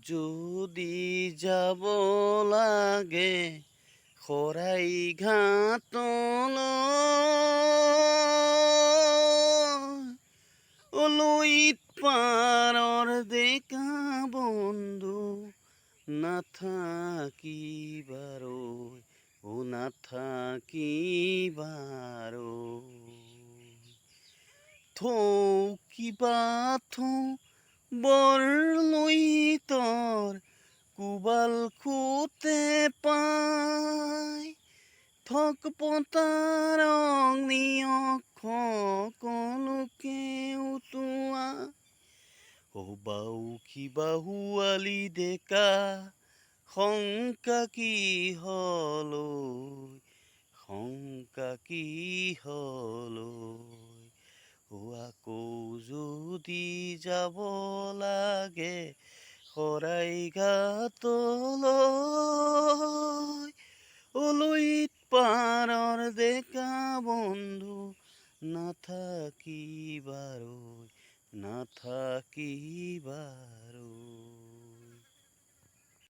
যদি যাব লাগে খৰাই ঘাটলৈ লুইত পাৰৰ ডেকা বন্ধু নাথাকিবাৰৈ নাথাকিবাৰৈ থৌ কিবা থৌ বৰ লুইতৰ কোবাল খুতে পাই ঠক পতাৰং নিয়ক সকলোকে উটোৱা বাউসী বাহুৱালি ডেকা শংকা কি হলৈ আকৌ যদি যাব লাগে শৰাই ঘাটলৈ লুইত পাৰৰ ডেকা বন্ধু নাথাকিবাৰৈ নাথাকিবাৰৈ